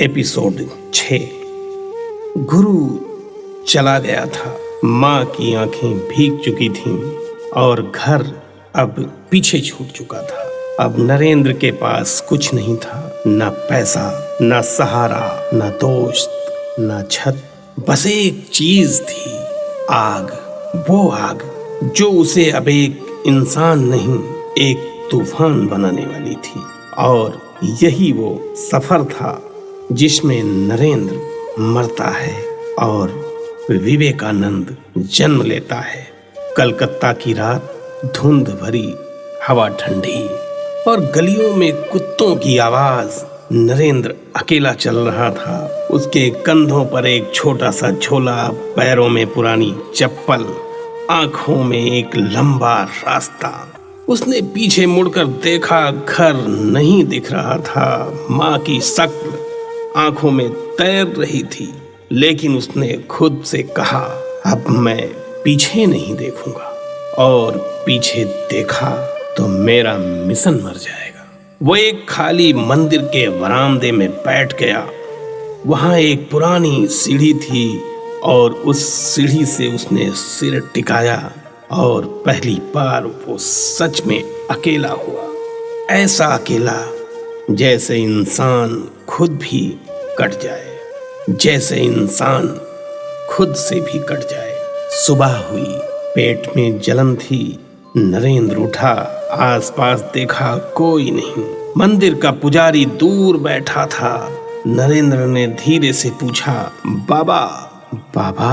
Episode 6। गुरु चला गया था। माँ की आंखें भीग चुकी थीं और घर अब पीछे छूट चुका था। अब नरेंद्र के पास कुछ नहीं था, ना पैसा, ना सहारा, ना दोस्त, ना छत। बस एक चीज थी, आग। वो आग जो उसे अब एक इंसान नहीं, एक तूफान बनाने वाली थी। और यही वो सफर था जिसमें नरेंद्र मरता है और विवेकानंद जन्म लेता है। कलकत्ता की रात, धुंध भरी, हवा ठंडी और गलियों में कुत्तों की आवाज। नरेंद्र अकेला चल रहा था। उसके कंधों पर एक छोटा सा झोला, पैरों में पुरानी चप्पल, आंखों में एक लंबा रास्ता। उसने पीछे मुड़कर देखा, घर नहीं दिख रहा था। माँ की शक्ल आंखों में तैर रही थी, लेकिन उसने खुद से कहा, अब मैं पीछे नहीं देखूंगा। और पीछे देखा तो मेरा मिशन मर जाएगा। वो एक खाली मंदिर के वरामदे में बैठ गया। वहां एक पुरानी सीढ़ी थी और उस सीढ़ी से उसने सिर टिकाया और पहली बार वो सच में अकेला हुआ। ऐसा अकेला जैसे इंसान खुद भी कट जाए, जैसे इंसान खुद से भी कट जाए। सुबह हुई, पेट में जलन थी। नरेंद्र उठा, आसपास देखा, कोई नहीं। मंदिर का पुजारी दूर बैठा था। नरेंद्र ने धीरे से पूछा, बाबा, बाबा,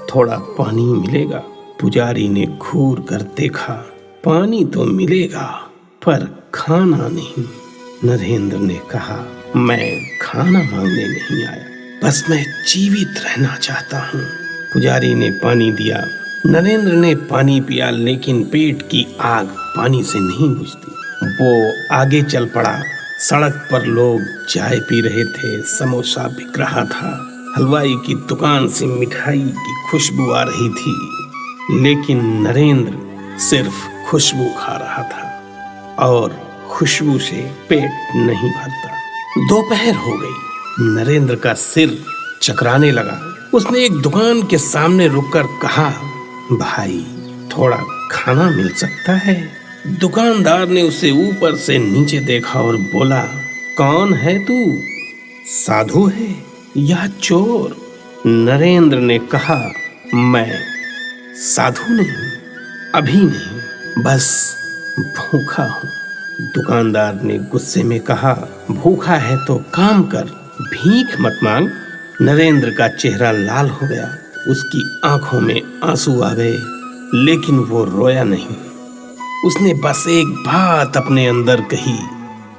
थोड़ा पानी मिलेगा? पुजारी ने घूर कर देखा, पानी तो मिलेगा पर खाना नहीं। नरेंद्र ने कहा, मैं खाना मांगने नहीं आया, बस मैं जीवित रहना चाहता हूँ। पुजारी ने पानी दिया। नरेंद्र ने पानी पिया, लेकिन पेट की आग पानी से नहीं बुझती। वो आगे चल पड़ा। सड़क पर लोग चाय पी रहे थे, समोसा बिक रहा था। हलवाई की दुकान से मिठाई की खुशबू आ रही थी, लेकिन नरेंद्र सिर्फ खुशबू खा रहा था और खुशबू से पेट नहीं भरता। दोपहर हो गई। नरेंद्र का सिर चकराने लगा। उसने एक दुकान के सामने रुककर कहा, भाई, थोड़ा खाना मिल सकता है? दुकानदार ने उसे ऊपर से नीचे देखा और बोला, कौन है तू? साधु है या चोर? नरेंद्र ने कहा, मैं साधु नहीं, अभी नहीं, बस भूखा हूँ। दुकानदार ने गुस्से में कहा, भूखा है तो काम कर, भीख मत मांग। नरेंद्र का चेहरा लाल हो गया। उसकी आंखों में आंसू आ गए, लेकिन वो रोया नहीं। उसने बस एक बात अपने अंदर कही,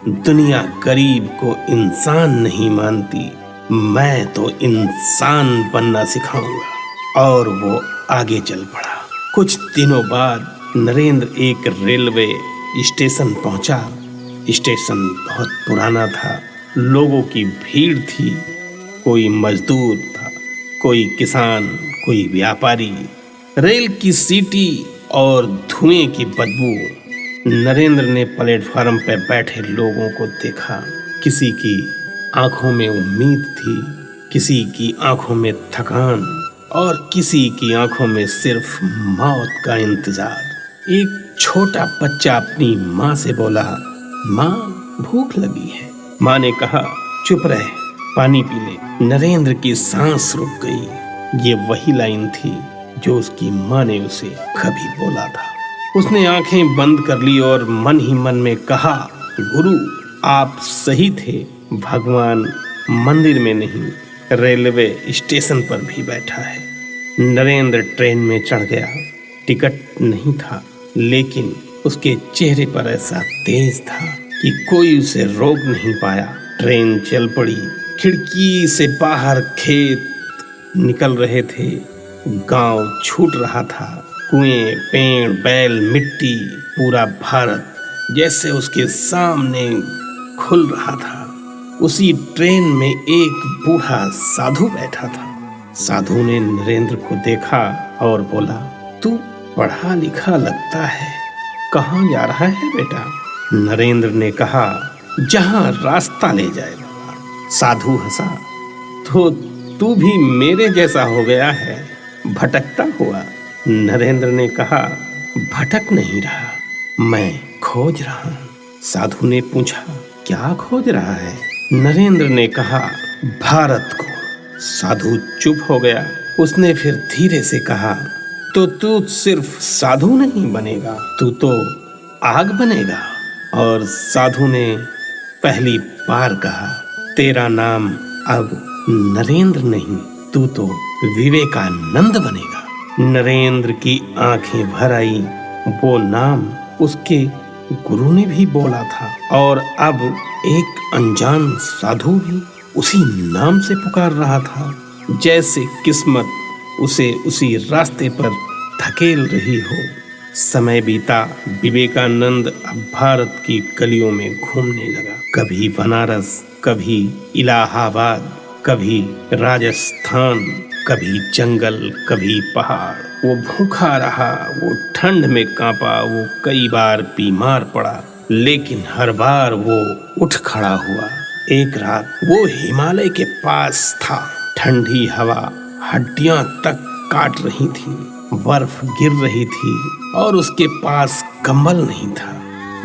दुनिया गरीब को इंसान नहीं मानती, मैं तो इंसान बनना सिखाऊंगा। और वो आगे चल पड़ा। कुछ दिनों बाद नरेंद्र एक रेलवे स्टेशन पहुंचा। स्टेशन बहुत पुराना था, लोगों की भीड़ थी। कोई मजदूर था, कोई किसान, कोई व्यापारी। रेल की सीटी और धुएं की बदबू। नरेंद्र ने प्लेटफार्म पर बैठे लोगों को देखा। किसी की आंखों में उम्मीद थी, किसी की आंखों में थकान और किसी की आंखों में सिर्फ मौत का इंतजार। एक छोटा बच्चा अपनी माँ से बोला, माँ, भूख लगी है। माँ ने कहा, चुप रह, पानी पी ले। नरेंद्र की सांस रुक गई। ये वही लाइन थी जो उसकी माँ ने उसे कभी बोला था। उसने आंखें बंद कर ली और मन ही मन में कहा, गुरु, आप सही थे। भगवान मंदिर में नहीं, रेलवे स्टेशन पर भी बैठा है। नरेंद्र ट्रेन में चढ़ गया। टिकट नहीं था, लेकिन उसके चेहरे पर ऐसा तेज था कि कोई उसे रोक नहीं पाया। ट्रेन चल पड़ी। खिड़की से बाहर खेत निकल रहे थे, गांव छूट रहा था। कुएं, पेड़, बैल, मिट्टी, पूरा भारत जैसे उसके सामने खुल रहा था। उसी ट्रेन में एक बूढ़ा साधु बैठा था। साधु ने नरेंद्र को देखा और बोला, तू पढ़ा लिखा लगता है, कहाँ जा रहा है बेटा? नरेंद्र ने कहा, जहाँ रास्ता ले जाए बाबा। साधु हंसा। तो तू भी मेरे जैसा हो गया है, भटकता हुआ। नरेंद्र ने कहा, भटक नहीं रहा, मैं खोज रहा हूं। साधु ने पूछा, क्या खोज रहा है? नरेंद्र ने कहा, भारत को। साधु चुप हो गया। उसने फिर धीरे से कहा, तो तू सिर्फ साधु नहीं बनेगा, तू तो आग बनेगा। और साधु ने पहली बार कहा, तेरा नाम अब नरेंद्र नहीं, तू तो विवेकानंद बनेगा। नरेंद्र की आंखें भर आई। वो नाम उसके गुरु ने भी बोला था, और अब एक अनजान साधु भी उसी नाम से पुकार रहा था। जैसे किस्मत उसे उसी रास्ते पर धकेल रही हो। समय बीता। विवेकानंद अब भारत की गलियों में घूमने लगा। कभी बनारस, कभी इलाहाबाद, कभी राजस्थान, कभी जंगल, कभी पहाड़। वो भूखा रहा, वो ठंड में कांपा, वो कई बार बीमार पड़ा, लेकिन हर बार वो उठ खड़ा हुआ। एक रात वो हिमालय के पास था। ठंडी हवा हड्डियां तक काट रही थी, बर्फ गिर रही थी, और उसके पास कंबल नहीं था।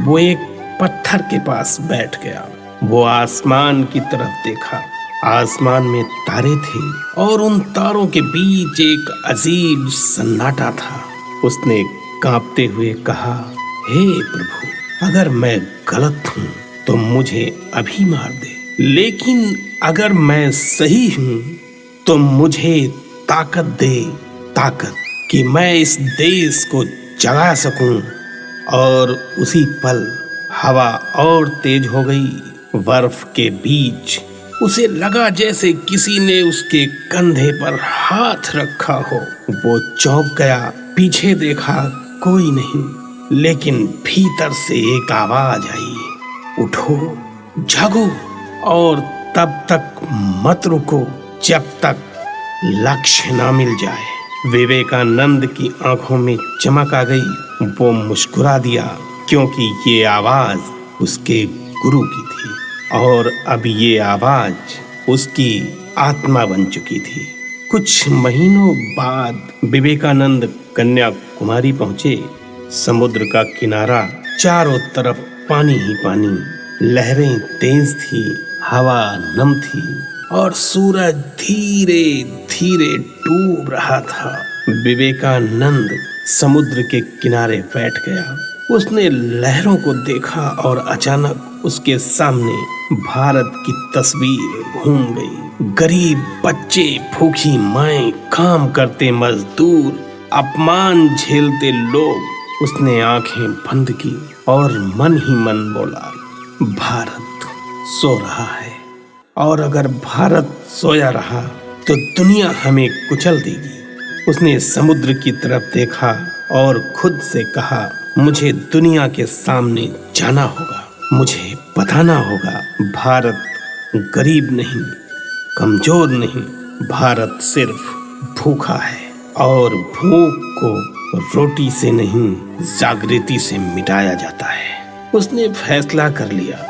वो एक पत्थर के पास बैठ गया। वो आसमान की तरफ देखा। आसमान में तारे थे, और उन तारों के बीच एक अजीब सन्नाटा था। उसने कांपते हुए कहा, हे प्रभु, अगर मैं गलत हूँ तो मुझे अभी मार दे, लेकिन अगर मैं सही हूँ तो मुझे ताकत दे, ताकत कि मैं इस देश को जगा सकूं। और उसी पल हवा और तेज हो गई। बर्फ के बीच उसे लगा जैसे किसी ने उसके कंधे पर हाथ रखा हो। वो चौंक गया। पीछे देखा, कोई नहीं, लेकिन भीतर से एक आवाज आई, उठो, जागो, और तब तक मत रुको जब तक लक्ष्य ना मिल जाए। विवेकानंद की आंखों में चमक आ गई। वो मुस्कुरा दिया, क्योंकि ये आवाज उसके गुरु की थी, और अब ये आवाज उसकी आत्मा बन चुकी थी। कुछ महीनों बाद विवेकानंद कन्याकुमारी पहुंचे। समुद्र का किनारा, चारों तरफ पानी ही पानी, लहरें तेज थी, हवा नम थी, और सूरज धीरे धीरे डूब रहा था। विवेकानंद समुद्र के किनारे बैठ गया। उसने लहरों को देखा, और अचानक उसके सामने भारत की तस्वीर घूम गई। गरीब बच्चे, भूखी माएं, काम करते मजदूर, अपमान झेलते लोग। उसने आंखें बंद की और मन ही मन बोला, भारत सो रहा है, और अगर भारत सोया रहा तो दुनिया हमें कुचल देगी। उसने समुद्र की तरफ देखा और खुद से कहा, मुझे दुनिया के सामने जाना होगा, मुझे बताना होगा, भारत गरीब नहीं, कमजोर नहीं, भारत सिर्फ भूखा है, और भूख को रोटी से नहीं, जागृति से मिटाया जाता है। उसने फैसला कर लिया,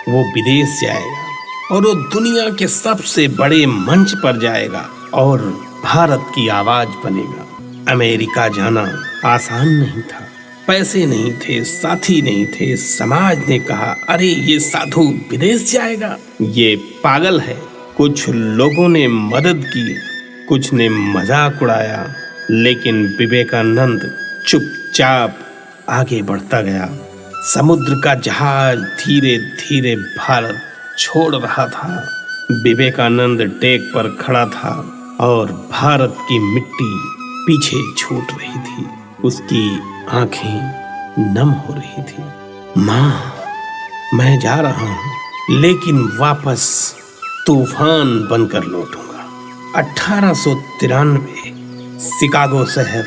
वो विदेश जाएगा, और वो दुनिया के सबसे बड़े मंच पर जाएगा, और भारत की आवाज बनेगा। अमेरिका जाना आसान नहीं था। पैसे नहीं थे, साथी नहीं थे। समाज ने कहा, अरे ये साधु विदेश जाएगा, ये पागल है। कुछ लोगों ने मदद की, कुछ ने मजाक उड़ाया, लेकिन विवेकानंद चुपचाप आगे बढ़ता गया। समुद्र का जहाज धीरे धीरे भारत छोड़ रहा था। विवेकानंद डेक पर खड़ा था, और भारत की मिट्टी पीछे छूट रही थी। उसकी आंखें नम हो रही थी। माँ, मैं जा रहा हूँ, लेकिन वापस तूफान बनकर लौटूंगा। 1893 शिकागो शहर,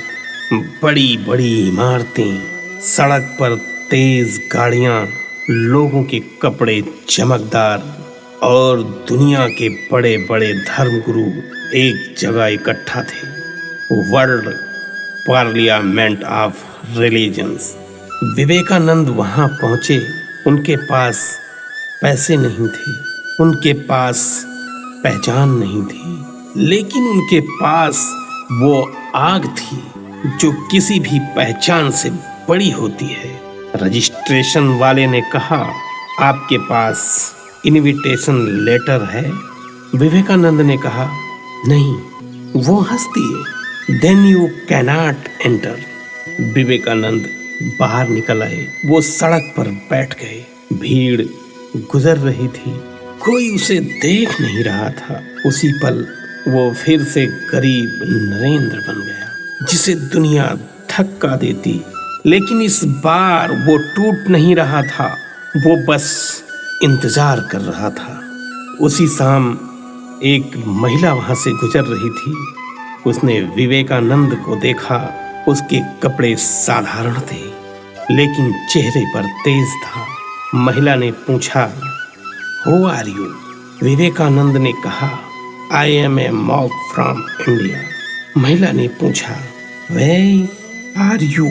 बड़ी बड़ी इमारतें, सड़क पर तेज गाड़ियां, लोगों के कपड़े चमकदार, और दुनिया के बड़े बड़े धर्मगुरु एक जगह इकट्ठा थे। World Parliament of Religions. Vivekananda वहां पहुंचे। उनके पास पैसे नहीं थे, उनके पास पहचान नहीं थी, लेकिन उनके पास वो आग थी जो किसी भी पहचान से बड़ी होती है। रजिस्ट्रेशन वाले ने कहा, आपके पास इनविटेशन लेटर है? विवेकानंद ने कहा, नहीं। वो हंस दिए। Then you cannot enter. Vivekananda बाहर निकल आए। वो सड़क पर बैठ गए। भीड़ गुजर रही थी, कोई उसे देख नहीं रहा था। उसी पल वो फिर से गरीब नरेंद्र बन गया, जिसे दुनिया धक्का देती। लेकिन इस बार वो टूट नहीं रहा था, वो बस इंतजार कर रहा था। उसी शाम एक महिला वहां से गुजर रही थी। उसने विवेकानंद को देखा। उसके कपड़े साधारण थे, लेकिन चेहरे पर तेज था। महिला ने पूछा, हु आर यू? विवेकानंद ने कहा, I am a monk from India. महिला ने पूछा, where are you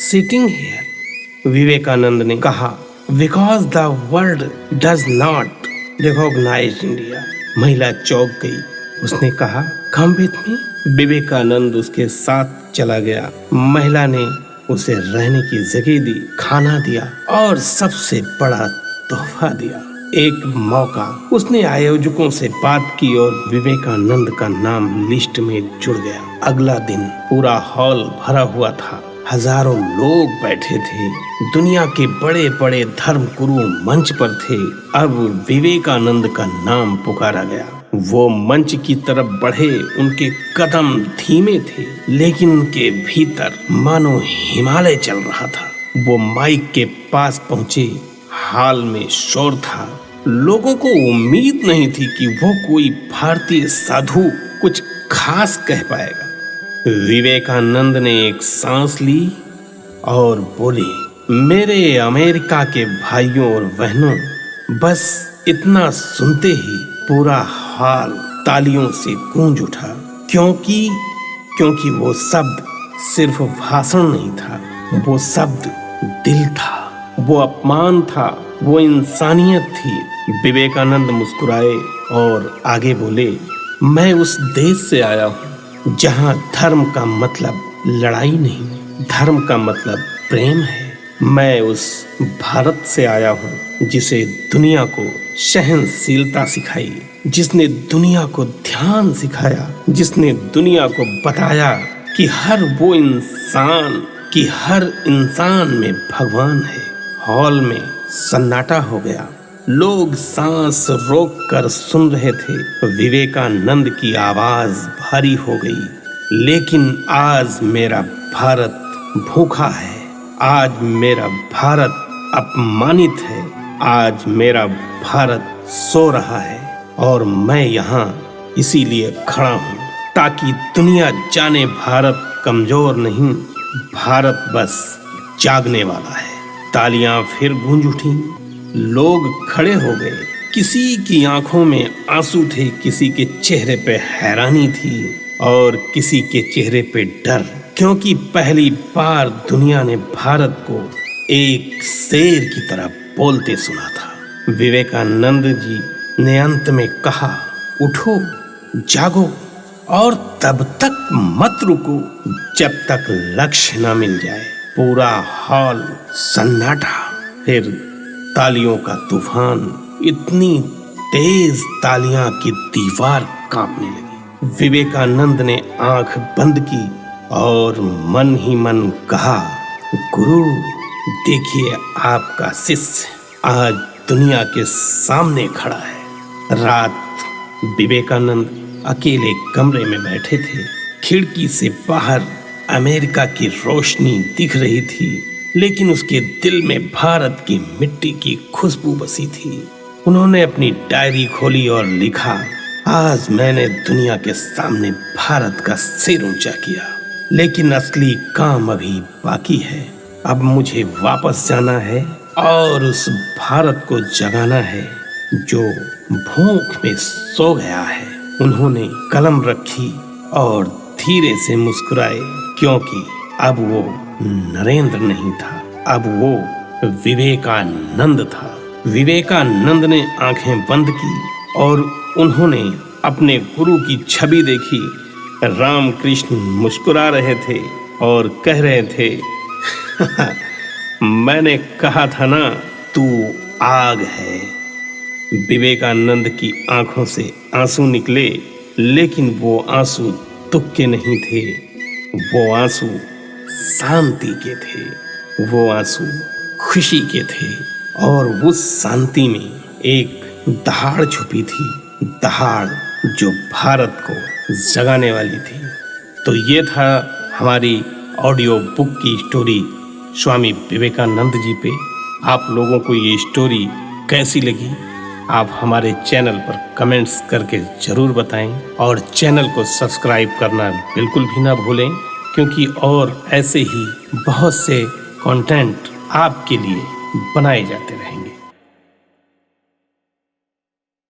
sitting here? Vivekananda ने कहा, because the world does not recognise India. महिला चौंक गई। उसने कहा, कम विथ मी। विवेकानंद उसके साथ चला गया। महिला ने उसे रहने की जगह दी, खाना दिया और सबसे बड़ा तोहफा दिया, एक मौका। उसने आयोजकों से बात की और विवेकानंद का नाम लिस्ट में जुड़ गया। अगला दिन पूरा हॉल भरा हुआ था। हजारों लोग बैठे थे। दुनिया के बड़े बड़े धर्मगुरु मंच पर थे। अब विवेकानंद का नाम पुकारा गया। वो मंच की तरफ बढ़े। उनके कदम धीमे थे, लेकिन उनके भीतर मानो हिमालय चल रहा था। वो माइक के पास पहुंचे। हाल में शोर था। लोगों को उम्मीद नहीं थी कि वो कोई भारतीय साधु कुछ खास कह पाएगा। विवेकानंद ने एक सांस ली और बोले, मेरे अमेरिका के भाइयों और बहनों, बस इतना सुनते ही पूरा हॉल तालियों से गूंज उठा, क्योंकि वो शब्द सिर्फ भाषण नहीं था, वो शब्द दिल था, वो अपमान था, वो इंसानियत थी। विवेकानंद मुस्कुराए और आगे बोले, मैं उस देश से आया हूँ जहाँ धर्म का मतलब लड़ाई नहीं, धर्म का मतलब प्रेम है। मैं उस भारत से आया हूँ जिसे दुनिया को सहनशीलता सिखाई, जिसने दुनिया को ध्यान सिखाया, जिसने दुनिया को बताया कि हर इंसान में भगवान है। हॉल में सन्नाटा हो गया। लोग सांस रोककर सुन रहे थे। विवेकानंद की आवाज भारी हो गई, लेकिन आज मेरा भारत भूखा है, आज मेरा भारत अपमानित है, आज मेरा भारत सो रहा है और मैं यहाँ इसीलिए खड़ा हूँ ताकि दुनिया जाने भारत कमजोर नहीं, भारत बस जागने वाला है। तालियां फिर गूंज उठी। लोग खड़े हो गए। किसी की आंखों में आंसू थे, किसी के चेहरे पे हैरानी थी और किसी के चेहरे पे डर, क्योंकि पहली बार दुनिया ने भारत को एक शेर की तरह बोलते सुना था। विवेकानंद जी ने अंत में कहा, उठो, जागो और तब तक मत रुको जब तक लक्ष्य न मिल जाए। पूरा हॉल सन्नाटा, फिर तालियों का तूफान, इतनी तेज तालियां कि दीवार कांपने लगी। विवेकानंद ने आंख बंद की और मन ही मन कहा, गुरु देखिए, आपका शिष्य आज दुनिया के सामने खड़ा है। रात विवेकानंद अकेले कमरे में बैठे थे। खिड़की से बाहर अमेरिका की रोशनी दिख रही थी, लेकिन उसके दिल में भारत की मिट्टी की खुशबू बसी थी। उन्होंने अपनी डायरी खोली और लिखा, आज मैंने दुनिया के सामने भारत का सिर ऊंचा किया, लेकिन असली काम अभी बाकी है। अब मुझे वापस जाना है और उस भारत को जगाना है जो भूख में सो गया है। उन्होंने कलम रखी और धीरे से मुस्कुराए, क्योंकि अब वो नरेंद्र नहीं था, अब वो विवेकानंद था। विवेकानंद ने आंखें बंद की और उन्होंने अपने गुरु की छवि देखी। रामकृष्ण मुस्कुरा रहे थे और कह रहे थे मैंने कहा था ना, तू आग है। विवेकानंद की आंखों से आंसू निकले, लेकिन वो आंसू दुख के नहीं थे, वो आंसू शांति के थे, वो आंसू खुशी के थे। और उस शांति में एक दहाड़ छुपी थी, दहाड़ जो भारत को जगाने वाली थी। तो ये था हमारी ऑडियो बुक की स्टोरी स्वामी विवेकानंद जी पे। आप लोगों को ये स्टोरी कैसी लगी, आप हमारे चैनल पर कमेंट्स करके ज़रूर बताएं और चैनल को सब्सक्राइब करना बिल्कुल भी ना भूलें, क्योंकि और ऐसे ही बहुत से कंटेंट आपके लिए बनाए जाते रहेंगे।